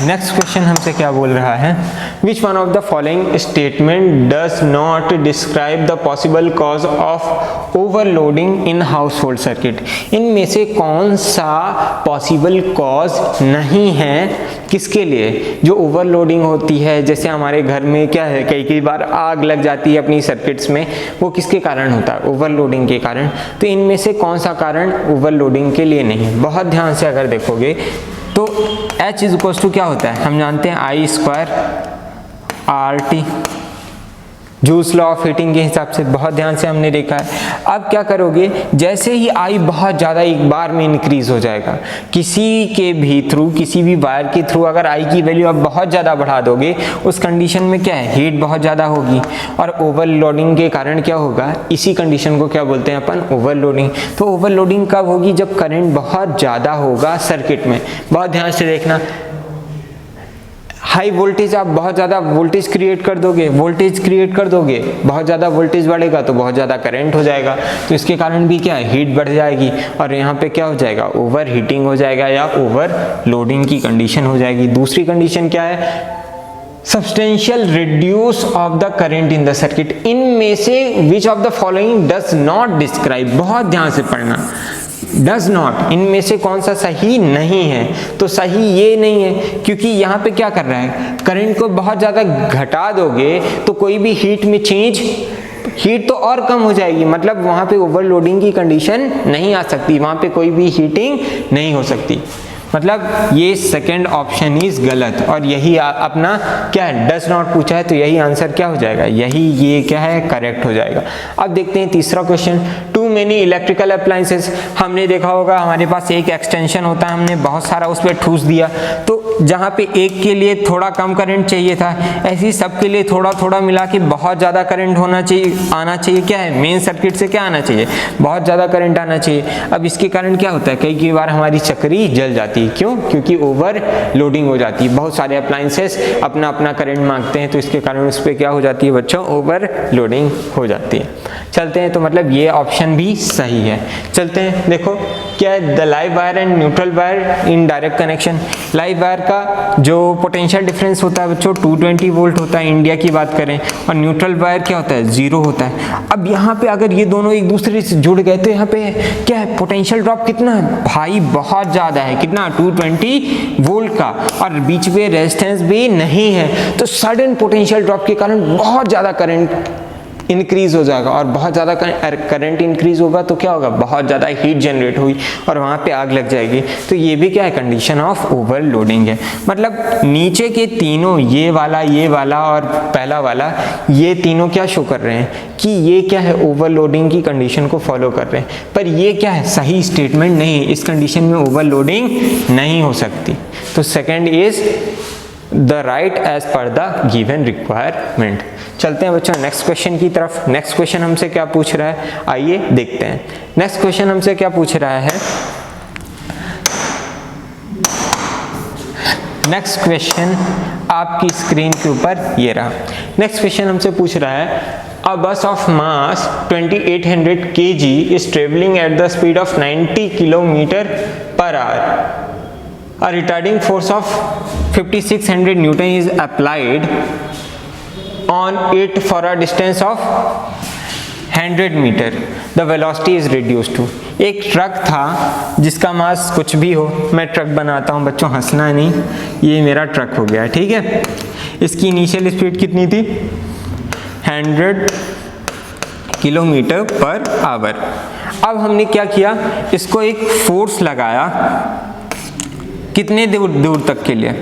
नेक्स्ट क्वेश्चन हमसे क्या बोल रहा है, which one of the following statement does not describe the possible cause of overloading in house hold circuit. इनमें से कौन सा पॉसिबल कॉज नहीं है, किसके लिए, जो ओवरलोडिंग होती है, जैसे हमारे घर में क्या है कई बार आग लग जाती है अपनी सर्किट्स में, वो किसके कारण होता है, ओवरलोडिंग के कारण। तो इनमें से कौन सा कारण ओवरलोडिंग के लिए नहीं। बहुत ध्यान से अगर देखोगे तो H इज इक्वल टू क्या होता है, हम जानते हैं I square RT, juice law of heating के हिसाब से बहुत ध्यान से हमने देखा है। अब क्या करोगे, जैसे ही I बहुत ज़्यादा एक बार में इंक्रीज हो जाएगा, किसी के भी थ्रू, किसी भी वायर के थ्रू अगर I की वैल्यू अब बहुत ज़्यादा बढ़ा दोगे, उस कंडीशन में क्या है, हीट बहुत ज़्यादा होगी और ओवरलोडिंग के कारण क्या होगा, इसी कंडीशन को क्या बोलते हैं अपन, ओवरलोडिंग। तो ओवरलोडिंग कब होगी, जब करंट बहुत ज़्यादा होगा सर्किट में। बहुत ध्यान से देखना, हाई वोल्टेज, आप बहुत ज़्यादा वोल्टेज क्रिएट कर दोगे, बहुत ज़्यादा वोल्टेज बढ़ेगा तो बहुत ज़्यादा करंट हो जाएगा, तो इसके कारण भी क्या है, हीट बढ़ जाएगी और यहाँ पे क्या हो जाएगा, ओवर हीटिंग हो जाएगा या ओवर लोडिंग की कंडीशन हो जाएगी। दूसरी कंडीशन क्या है, substantial reduce of the current in the circuit. इनमें से which of the following does not describe, बहुत ध्यान से पढ़ना, डज नॉट, इनमें से कौन सा सही नहीं है, तो सही ये नहीं है, क्योंकि यहाँ पे क्या कर रहा है, करंट को बहुत ज़्यादा घटा दोगे तो कोई भी हीट में चेंज, हीट तो और कम हो जाएगी, मतलब वहाँ पे ओवरलोडिंग की कंडीशन नहीं आ सकती, वहाँ पे कोई भी हीटिंग नहीं हो सकती। मतलब ये सेकंड ऑप्शन इज गलत, और यही अपना क्या है, डज नॉट पूछा है तो यही आंसर क्या हो जाएगा, यही ये क्या है, करेक्ट हो जाएगा। अब देखते हैं तीसरा question, too many electrical appliances. हमने देखा होगा हमारे पास एक एक्सटेंशन होता है, हमने बहुत सारा उस पर ठूस दिया, तो जहाँ पे एक के लिए थोड़ा कम करंट चाहिए था, ऐसे ही सबके लिए थोड़ा थोड़ा मिला के बहुत ज़्यादा करंट होना चाहिए, आना चाहिए, क्या है, मेन सर्किट से क्या आना चाहिए, बहुत ज़्यादा करंट आना चाहिए। अब इसके कारण क्या होता है, कई बार हमारी चक्री जल जाती है, क्यों, क्योंकि ओवर लोडिंग हो जाती है, बहुत सारे अप्लायंसेस अपना अपना करंट मांगते हैं, तो इसके कारण उस पर क्या हो जाती है बच्चों, ओवर लोडिंग हो जाती है। चलते हैं, तो मतलब ये ऑप्शन भी सही है। चलते हैं, देखो क्या है, the live wire and neutral wire in direct connection. Live wire का जो पोटेंशियल डिफरेंस होता है बच्चों 220 वोल्ट होता है इंडिया की बात करें, और न्यूट्रल वायर क्या होता है, 0 होता है। अब यहाँ पे अगर ये दोनों एक दूसरे से जुड़ गए तो यहाँ पे क्या है, पोटेंशियल ड्रॉप कितना है भाई, बहुत ज़्यादा है, कितना, 220 वोल्ट का, और बीच में रेजिस्टेंस भी नहीं है, तो सडन पोटेंशियल ड्रॉप के कारण बहुत ज़्यादा करंट इंक्रीज हो जाएगा, और बहुत ज़्यादा करंट इंक्रीज होगा तो क्या होगा, बहुत ज़्यादा हीट जनरेट हुई और वहाँ पे आग लग जाएगी, तो ये भी क्या है, कंडीशन ऑफ ओवरलोडिंग है। मतलब नीचे के तीनों, ये वाला और पहला वाला, ये तीनों क्या शो कर रहे हैं कि ये क्या है, ओवरलोडिंग की कंडीशन को फॉलो कर रहे हैं, पर ये क्या है, सही स्टेटमेंट नहीं है, इस कंडीशन में ओवरलोडिंग नहीं हो सकती। तो second is the right as per the given requirement. चलते हैं बच्चों नेक्स्ट क्वेश्चन की तरफ। नेक्स्ट क्वेश्चन हमसे क्या पूछ रहा है, आइए देखते हैं। नेक्स्ट क्वेश्चन हमसे क्या पूछ रहा है, नेक्स्ट क्वेश्चन आपकी स्क्रीन के ऊपर ये रहा। नेक्स्ट क्वेश्चन हमसे पूछ रहा है, a bus of mass 2800 kg is traveling at the speed of 90 km/h. A retarding force of 5600 Newton is applied on it for a distance of 100 meter. The velocity is reduced to. एक truck था जिसका मास कुछ भी हो, मैं truck बनाता हूँ बच्चों, हंसना नहीं, ये मेरा ट्रक हो गया, ठीक है। इसकी इनिशियल स्पीड कितनी थी, 100 km/h। अब हमने क्या किया, इसको एक फोर्स लगाया, कितने दूर तक के लिए,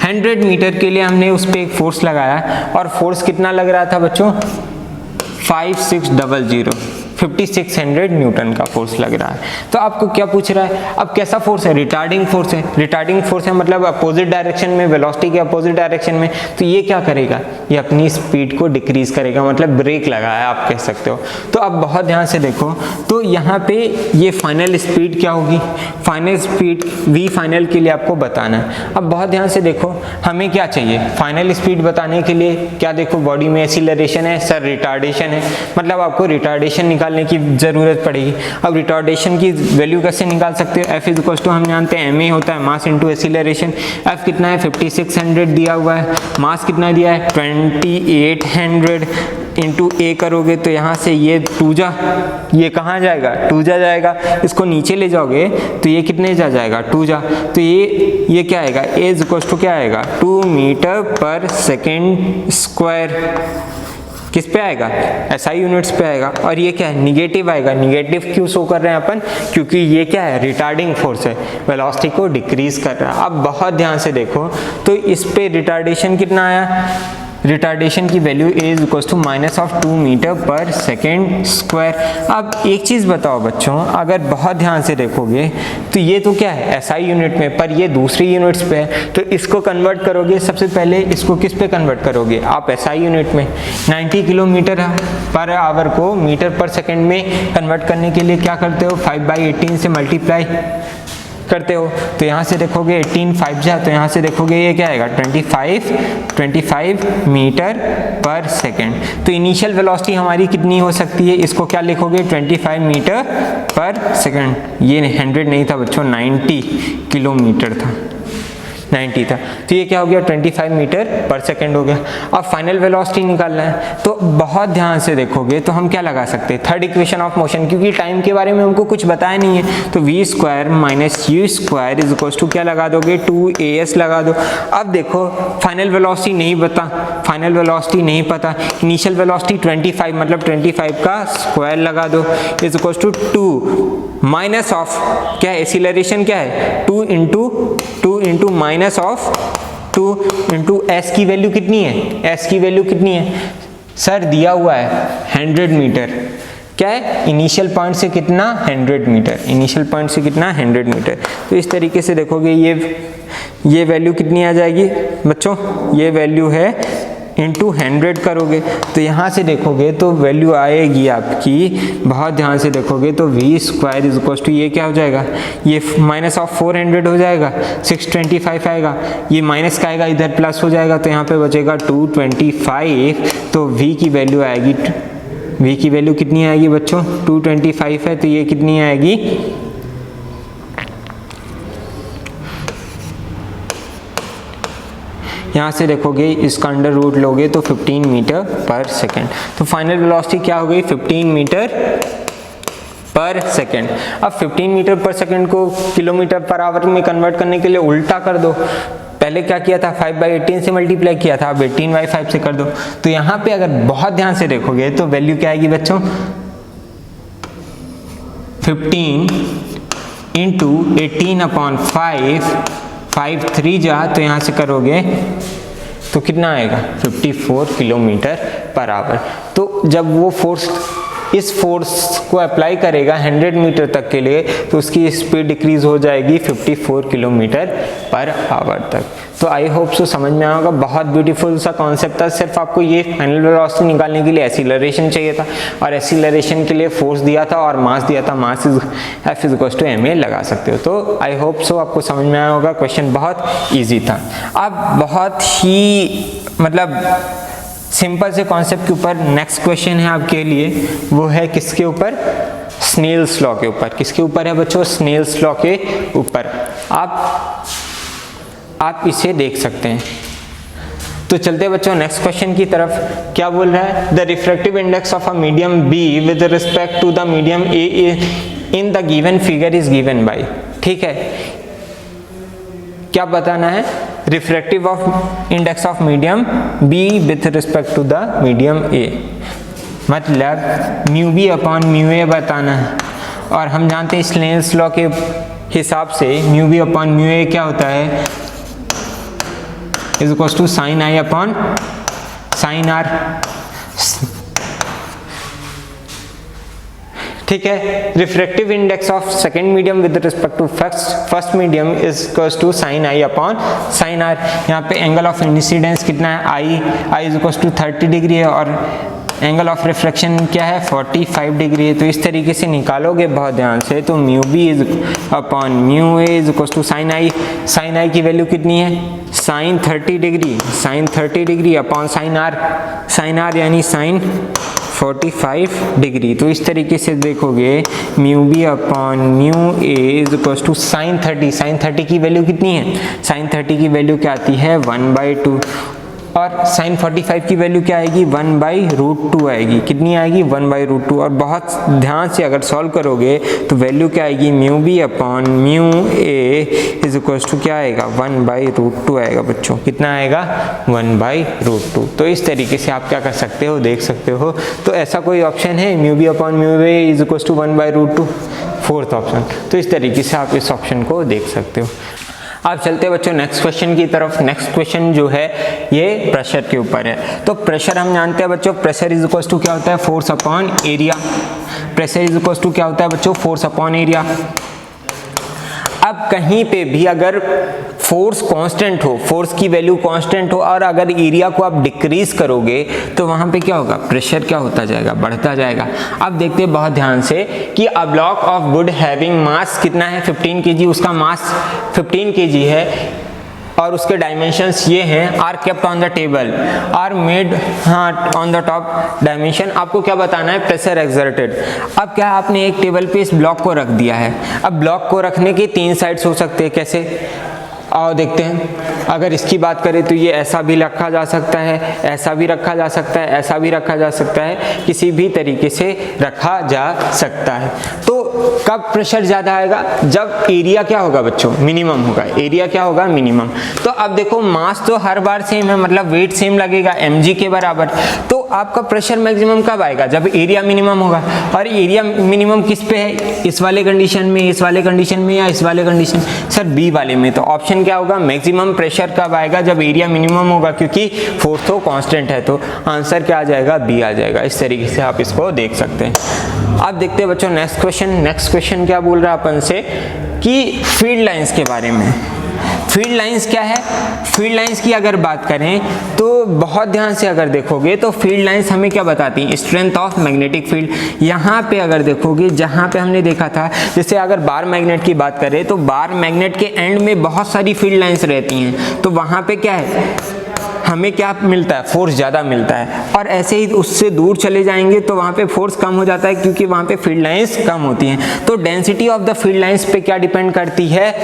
100 मीटर के लिए हमने उस पर एक फोर्स लगाया, और फोर्स कितना लग रहा था बच्चों, 5600 न्यूटन का फोर्स लग रहा है। तो आपको क्या पूछ रहा है, अब कैसा फोर्स है, रिटार्डिंग फोर्स है, रिटार्डिंग फोर्स है मतलब अपोजिट डायरेक्शन में, वेलोसिटी के अपोजिट डायरेक्शन में, तो ये क्या करेगा, ये अपनी स्पीड को डिक्रीज करेगा, मतलब ब्रेक लगाया आप कह सकते हो। तो अब बहुत ध्यान से देखो, तो यहाँ पे ये फाइनल स्पीड क्या होगी, फाइनल स्पीड वी फाइनल के लिए आपको बताना है। अब बहुत ध्यान से देखो, हमें क्या चाहिए, फाइनल स्पीड बताने के लिए क्या, देखो बॉडी में एक्सीलरेशन है सर, रिटार्डेशन है, मतलब आपको रिटार्डेशन निकालने की जरूरत पड़ेगी। अब रिटार्डेशन की वैल्यू कैसे निकाल सकते हो, एफ इज इक्वल टू, हम जानते हैं ma होता है मास इंटू एक्सीलरेशन। एफ कितना है, 5600 दिया हुआ है, मास कितना दिया है 2800, इंटू ए करोगे तो यहाँ से ये टूजा, ये कहाँ जाएगा, टूजा जाएगा, इसको नीचे ले जाओगे तो ये कितने जा जाएगा, टूजा, तो ये क्या आएगा, ए इज इक्वल टू क्या आएगा, 2 मीटर/सेकेंड स्क्वायर, किस पे आएगा, एसआई यूनिट्स पे आएगा। और ये क्या है, निगेटिव आएगा, निगेटिव क्यों शो कर रहे हैं अपन, क्योंकि ये क्या है, रिटार्डिंग फोर्स है, वेलोसिटी को डिक्रीज कर रहा है। अब बहुत ध्यान से देखो, तो इस पे रिटार्डेशन कितना आया, रिटार्डेशन की value is equal to -2 metre per second square. अब एक चीज़ बताओ बच्चों, अगर बहुत ध्यान से देखोगे तो ये तो क्या है एसआई यूनिट में, पर ये दूसरी यूनिट्स पे है, तो इसको कन्वर्ट करोगे, सबसे पहले इसको किस पे कन्वर्ट करोगे आप, एसआई यूनिट में। 90 km/h को मीटर पर सेकेंड में कन्वर्ट करने के लिए क्या करते हो, 5/18 से मल्टीप्लाई करते हो तो यहाँ से देखोगे 18 5 जा, तो यहाँ से देखोगे ये क्या आएगा 25 मीटर पर सेकेंड। तो इनिशियल वेलोसिटी हमारी कितनी हो सकती है, इसको क्या लिखोगे 25 मीटर पर सेकेंड। ये 100 नहीं था बच्चों, 90 किलोमीटर था, 90 था। तो ये क्या हो गया 25 मीटर पर सेकेंड हो गया। अब फाइनल वेलोसिटी निकालना है तो बहुत ध्यान से देखोगे तो हम क्या लगा सकते हैं, थर्ड इक्वेशन ऑफ मोशन, क्योंकि टाइम के बारे में हमको कुछ बताया नहीं है। तो v square minus U square is equal to क्या लगा दोगे 2as लगा दो। अब देखो फाइनल वेलोसिटी नहीं पता, इनिशियल वेलोसिटी 25 मतलब 25 का स्क्वायर लगा दो is equal to 2 minus of क्या है एक्सीलरेशन क्या है 2 into minus of 2 into S की वैल्यू कितनी है, सर दिया हुआ है 100 मीटर। क्या है इनिशियल पॉइंट से कितना 100 मीटर। तो इस तरीके से देखोगे ये वैल्यू कितनी आ जाएगी बच्चों, ये वैल्यू है इंटू 100 करोगे तो यहाँ से देखोगे तो वैल्यू आएगी आपकी, बहुत ध्यान से देखोगे तो v square is equal to ये क्या हो जाएगा, ये माइनस ऑफ 400 हो जाएगा 625 आएगा, ये माइनस का आएगा इधर प्लस हो जाएगा तो यहाँ पे बचेगा 225। तो v की वैल्यू कितनी आएगी बच्चों 225 है, तो ये कितनी आएगी यहाँ से देखोगे इसका अंडर रूट लोगे तो 15 मीटर पर सेकेंड। तो फाइनल वेलोसिटी क्या हो गई 15 मीटर पर सेकेंड। अब 15 मीटर पर सेकेंड को किलोमीटर पर आवर में कन्वर्ट करने के लिए उल्टा कर दो, पहले क्या किया था 5/18 से मल्टीप्लाई किया था, अब 18/5 से कर दो। तो यहाँ पे अगर बहुत ध्यान से देखोगे तो वैल्यू क्या आएगी बच्चों 15 इंटू 18/5 5 3 जा, तो यहाँ से करोगे तो कितना आएगा 54 किलोमीटर पर आवर। तो जब वो इस फोर्स को अप्लाई करेगा 100 मीटर तक के लिए तो उसकी स्पीड डिक्रीज हो जाएगी 54 किलोमीटर पर आवर तक। तो आई होप सो समझ में आएगा, बहुत ब्यूटीफुल सा कॉन्सेप्ट था। सिर्फ आपको ये फाइनल वेलोसिटी निकालने के लिए एक्सीलरेशन चाहिए था और एक्सीलरेशन के लिए फोर्स दिया था और मास दिया था, mass is F is equal to ma लगा सकते हो। तो आई होप सो आपको समझ में आया होगा, क्वेश्चन बहुत ईजी था। अब बहुत ही मतलब सिंपल से कॉन्सेप्ट के ऊपर नेक्स्ट क्वेश्चन है आपके लिए, वो है किसके ऊपर स्नेल्स लॉ के ऊपर। किसके ऊपर है बच्चों स्नेल्स लॉ के ऊपर। आप इसे देख सकते हैं। तो चलते हैं बच्चों नेक्स्ट क्वेश्चन की तरफ। क्या बोल रहा है, the refractive index of a medium B with respect to the medium A in the given figure is given by. ठीक है, क्या बताना है, refractive of index of medium B with respect to the medium A, मतलब mu B upon mu A बताना है। और हम जानते हैं स्नेल्स लॉ के हिसाब से mu B upon mu A क्या होता है is equal to sine I upon sine R. ठीक है, refractive index of second medium with respect to first medium is equal to sine I upon sine R. यहाँ पे angle of incidence कितना है I is equal to 30 degree है और angle of reflection क्या है 45 डिग्री है। तो इस तरीके से निकालोगे बहुत ध्यान से तो mu B is upon mu A is equal to sine I की वैल्यू कितनी है sine 30 degree upon sine R यानी साइन 45 डिग्री। तो इस तरीके से देखोगे mu B upon mu A is equal to sine 30 की वैल्यू कितनी है साइन 30 की वैल्यू क्या आती है 1/2 और साइन 45 की वैल्यू क्या आएगी 1/√2 आएगी। कितनी आएगी 1/√2। और बहुत ध्यान से अगर सॉल्व करोगे तो वैल्यू क्या आएगी mu B upon mu A is equal to क्या आएगा 1/√2 आएगा बच्चों। कितना आएगा 1/√2। तो इस तरीके से आप क्या कर सकते हो देख सकते हो। तो ऐसा कोई ऑप्शन है mu B upon mu A is equal to 1/√2 fourth option. तो इस तरीके से आप इस ऑप्शन को देख सकते हो। अब चलते हैं बच्चों नेक्स्ट क्वेश्चन की तरफ। नेक्स्ट क्वेश्चन जो है ये प्रेशर के ऊपर है। तो प्रेशर हम जानते हैं बच्चों प्रेशर इज इक्वल टू क्या होता है force upon area. Pressure is equal to क्या होता है बच्चों फोर्स अपॉन एरिया। अब कहीं पे भी अगर फोर्स कांस्टेंट हो, फोर्स की वैल्यू कांस्टेंट हो और अगर एरिया को आप डिक्रीज करोगे तो वहां पे क्या होगा, प्रेशर क्या होता जाएगा, बढ़ता जाएगा। अब देखते हैं बहुत ध्यान से कि a block of would having mass कितना है 15 kg, उसका मास 15 kg है और उसके डायमेंशंस ये हैं, are kept on the table, are made on the top dimension. आपको क्या बताना है, प्रेशर एक्सर्टेड। अब क्या आपने एक टेबल पे इस ब्लॉक को रख दिया है, अब ब्लॉक को रखने के 3 साइड्स हो सकते हैं, कैसे, आओ देखते हैं। अगर इसकी बात करें तो ये ऐसा भी रखा जा सकता है, ऐसा भी रखा जा सकता है, ऐसा भी रखा जा सकता है, किसी भी तरीके से रखा जा सकता है। तो कब प्रेशर ज़्यादा आएगा, जब एरिया क्या होगा बच्चों, मिनिमम होगा। एरिया क्या होगा, मिनिमम। तो अब देखो मास तो हर बार सेम है, मतलब वेट सेम लगेगा mg के बराबर, तो आपका प्रेशर मैक्सिमम कब आएगा, जब एरिया मिनिमम होगा। और एरिया मिनिमम किस पे है, इस वाले कंडीशन में, इस वाले कंडीशन में या इस वाले कंडीशन, सर बी वाले में। तो ऑप्शन क्या होगा, मैक्सिमम प्रेशर कब आएगा, जब एरिया मिनिमम होगा, क्योंकि फोर्स तो कांस्टेंट है। तो आंसर क्या आ जाएगा, बी आ जाएगा। इस तरीके से आप इसको देख सकते हैं। अब देखते हैं बच्चों नेक्स्ट क्वेश्चन। नेक्स्ट क्वेश्चन क्या बोल रहा है अपन से कि फील्ड लाइंस के बारे में। फील्ड लाइंस क्या है, फील्ड लाइंस की अगर बात करें तो बहुत ध्यान से अगर देखोगे तो फील्ड लाइंस हमें क्या बताती हैं, स्ट्रेंथ ऑफ मैग्नेटिक फील्ड। यहाँ पे अगर देखोगे, जहाँ पे हमने देखा था, जैसे अगर बार मैग्नेट की बात करें तो बार मैग्नेट के एंड में बहुत सारी फील्ड लाइंस रहती हैं, तो वहाँ पे क्या है, हमें क्या मिलता है, फोर्स ज़्यादा मिलता है। और ऐसे ही उससे दूर चले जाएंगे तो वहाँ पे फोर्स कम हो जाता है, क्योंकि वहाँ पे फील्ड लाइंस कम होती हैं। तो density of the field lines पे क्या डिपेंड करती है,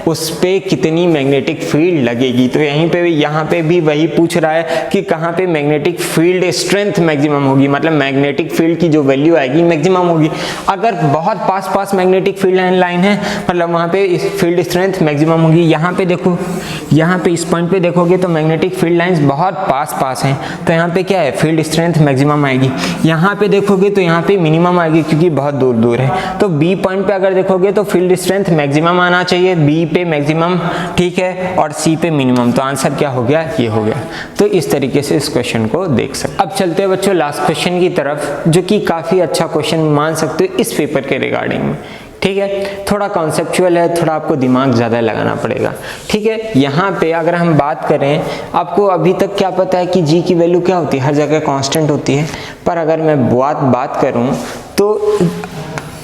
उस पे कितनी मैग्नेटिक फील्ड लगेगी। तो यहीं पे भी, यहाँ पे भी वही पूछ रहा है कि कहाँ पे मैग्नेटिक फील्ड स्ट्रेंथ मैक्सिमम होगी, मतलब मैग्नेटिक फील्ड की जो वैल्यू आएगी मैक्सिमम होगी। अगर बहुत पास पास मैग्नेटिक फील्ड लाइन है, मतलब वहाँ पे फील्ड स्ट्रेंथ मैक्सिमम होगी। यहाँ पे देखो, यहाँ पे इस पॉइंट पे देखोगे तो मैग्नेटिक फील्ड लाइंस बहुत पास पास हैं, तो यहाँ पे क्या है, फील्ड स्ट्रेंथ मैक्सिमम आएगी। यहाँ पे देखोगे तो यहाँ पे मिनिमम आएगी, क्योंकि बहुत दूर दूर है। तो बी पॉइंट पे अगर देखोगे तो फील्ड स्ट्रेंथ मैक्सिमम आना चाहिए, बी पे मैक्सिमम, ठीक है, और सी पे मिनिमम। तो आंसर क्या हो गया, ये हो गया। तो इस तरीके से इस क्वेश्चन को देख सकते। अब चलते हैं बच्चों लास्ट क्वेश्चन की तरफ, जो कि काफी अच्छा क्वेश्चन मान सकते हो इस पेपर के रिगार्डिंग में। ठीक है, थोड़ा कॉन्सेप्चुअल है, थोड़ा आपको दिमाग ज़्यादा लगाना पड़ेगा। ठीक है, यहाँ पे अगर हम बात करें, आपको अभी तक क्या पता है कि जी की वैल्यू क्या होती है, हर जगह कांस्टेंट होती है। पर अगर मैं बात करूँ तो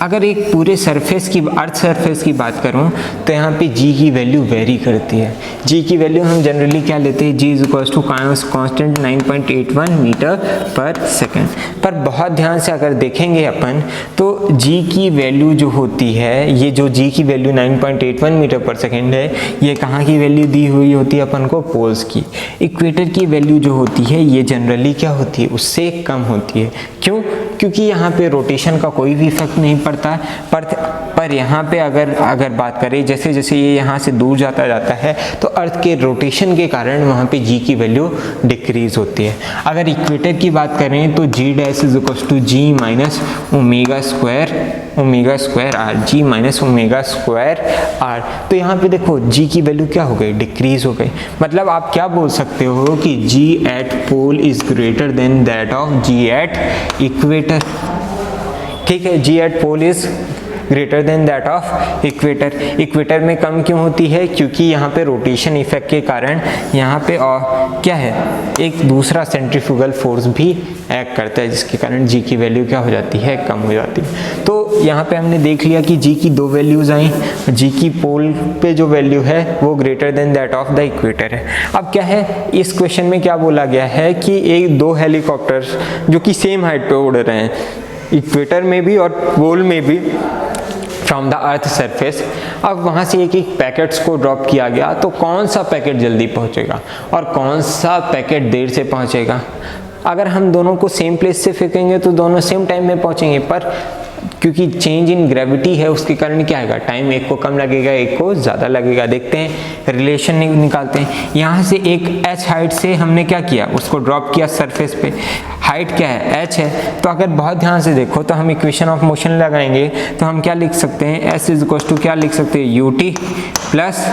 अगर एक पूरे सरफेस की, अर्थ सरफेस की बात करूं तो यहाँ पे जी की वैल्यू वेरी करती है। जी की वैल्यू हम जनरली क्या लेते हैं, G is equal to constant 9.81 metre पर सेकेंड। पर बहुत ध्यान से अगर देखेंगे अपन तो जी की वैल्यू जो होती है, ये जो जी की वैल्यू 9.81 मीटर पर सेकेंड है, ये कहाँ की वैल्यू दी हुई होती है अपन को, पोल्स की। इक्वेटर की वैल्यू जो होती है ये जनरली क्या होती है, उससे कम होती है। क्यों, क्योंकि यहाँ पे रोटेशन का कोई भी इफेक्ट नहीं पड़ता है। पर यहाँ पे अगर बात करें, जैसे जैसे ये यहाँ से दूर जाता है तो अर्थ के रोटेशन के कारण वहाँ पे जी की वैल्यू डिक्रीज होती है। अगर इक्वेटर की बात करें तो G dash is equal to G minus omega square R, G minus omega square R. तो यहाँ पे देखो जी की वैल्यू क्या हो गई, डिक्रीज हो गई। मतलब आप क्या बोल सकते हो कि G at pole is greater than that of G at equator. ठीक है, G at pole is greater than that of equator. Equator में कम क्यों होती है, क्योंकि यहाँ पे रोटेशन इफेक्ट के कारण यहाँ पे और क्या है, एक दूसरा सेंट्रीफ्यूगल फोर्स भी एक्ट करता है, जिसके कारण जी की वैल्यू क्या हो जाती है, कम हो जाती है। तो यहाँ पे हमने देख लिया कि जी की दो वैल्यूज आई, जी की पोल पे जो वैल्यू है वो greater than that of the equator है। अब क्या है, इस क्वेश्चन में क्या बोला गया है कि एक दो हेलीकॉप्टर जो कि सेम हाइट पे उड़ रहे हैं, इक्वेटर में भी और पोल में भी, फ्रॉम द अर्थ सरफेस। अब वहाँ से एक एक पैकेट्स को ड्रॉप किया गया, तो कौन सा पैकेट जल्दी पहुँचेगा और कौन सा पैकेट देर से पहुँचेगा। अगर हम दोनों को सेम प्लेस से फेंकेंगे तो दोनों सेम टाइम में पहुँचेंगे, पर क्योंकि चेंज इन ग्रेविटी है उसके कारण क्या आएगा, टाइम एक को कम लगेगा, एक को ज़्यादा लगेगा। देखते हैं, रिलेशन निकालते हैं। यहाँ से एक h हाइट से हमने क्या किया, उसको ड्रॉप किया सरफेस पे, हाइट क्या है, h है। तो अगर बहुत ध्यान से देखो तो हम इक्वेशन ऑफ मोशन लगाएंगे तो हम क्या लिख सकते हैं, s इज इक्वल टू क्या लिख सकते हैं, ut plus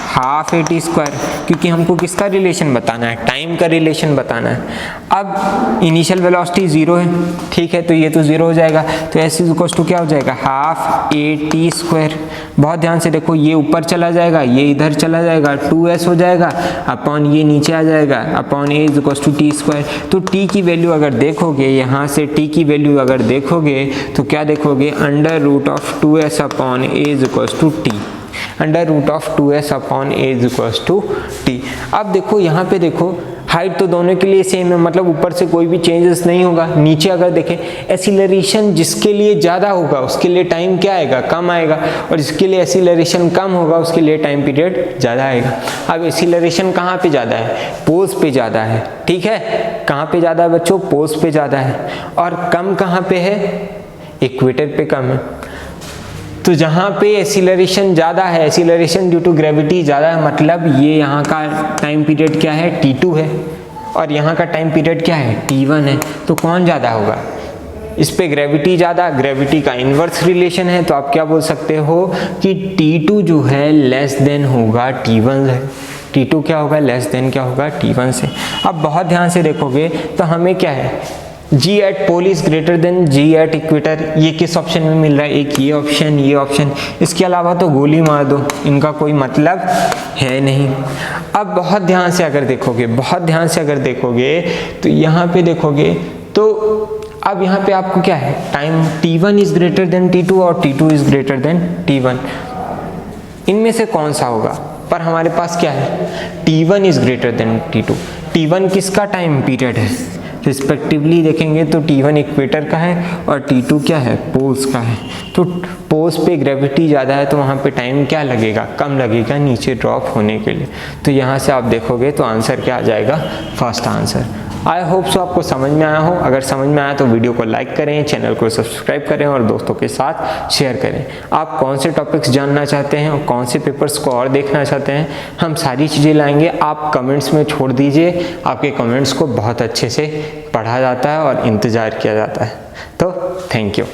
half A T square, क्योंकि हमको किसका रिलेशन बताना है, टाइम का रिलेशन बताना है। अब इनिशियल वेलोसिटी 0 है, ठीक है, तो ये तो 0 हो जाएगा, तो एस इज इक्वल टू क्या हो जाएगा, हाफ ए टी स्क्वायर। बहुत ध्यान से देखो, ये ऊपर चला जाएगा, ये इधर चला जाएगा, 2s हो जाएगा अपॉन ये नीचे आ जाएगा upon A is equal to T square. तो टी की वैल्यू अगर देखोगे, यहाँ से टी की वैल्यू अगर देखोगे तो क्या देखोगे, under root of 2s upon A is equal to T, under root of 2s upon A is equal to T. अब देखो यहाँ पे देखो, हाइट तो दोनों के लिए सेम है, मतलब ऊपर से कोई भी चेंजेस नहीं होगा। नीचे अगर देखें, एसिलरेशन जिसके लिए ज़्यादा होगा उसके लिए टाइम क्या आएगा, कम आएगा, और जिसके लिए एसिलरेशन कम होगा उसके लिए टाइम पीरियड ज़्यादा आएगा। अब एसिलरेशन कहाँ पे ज़्यादा है, पोल्स पे ज़्यादा है, ठीक है, कहाँ पे ज़्यादा है बच्चों, पोल्स पे ज़्यादा है, और कम कहाँ पे है, इक्वेटर पे कम है। तो जहाँ पे एसिलरेशन ज़्यादा है, एसिलरेशन ड्यू टू ग्रेविटी ज़्यादा है, मतलब ये यहाँ का टाइम पीरियड क्या है, t2 है, और यहाँ का टाइम पीरियड क्या है, t1 है। तो कौन ज़्यादा होगा, इस पे ग्रेविटी ज़्यादा, ग्रेविटी का इन्वर्स रिलेशन है, तो आप क्या बोल सकते हो कि t2 जो है लेस देन होगा t1 है, t2 क्या होगा, लेस देन क्या होगा, t1 से। अब बहुत ध्यान से देखोगे तो हमें क्या है, G at pole is greater than G at equator, ये किस ऑप्शन में मिल रहा है, एक ये ऑप्शन, ये ऑप्शन, इसके अलावा तो गोली मार दो, इनका कोई मतलब है नहीं। अब बहुत ध्यान से अगर देखोगे, बहुत ध्यान से अगर देखोगे तो यहाँ पे देखोगे तो अब यहाँ पे आपको क्या है, time t1 is greater then t2 और t2 is greater then t1, इनमें से कौन सा होगा, पर हमारे पास क्या है, t1 is greater then t2, t1 किसका टाइम पीरियड है, रिस्पेक्टिवली देखेंगे तो t1 इक्वेटर का है और t2 क्या है, पोल्स का है। तो पोल्स पे ग्रेविटी ज़्यादा है तो वहाँ पे टाइम क्या लगेगा, कम लगेगा नीचे ड्रॉप होने के लिए। तो यहाँ से आप देखोगे तो आंसर क्या आ जाएगा, first answer. I hope so आपको समझ में आया हो। अगर समझ में आया तो वीडियो को लाइक करें, चैनल को सब्सक्राइब करें और दोस्तों के साथ शेयर करें। आप कौन से टॉपिक्स जानना चाहते हैं और कौन से पेपर्स को और देखना चाहते हैं, हम सारी चीज़ें लाएंगे। आप कमेंट्स में छोड़ दीजिए, आपके कमेंट्स को बहुत अच्छे से पढ़ा जाता है और इंतज़ार किया जाता है। तो थैंक यू।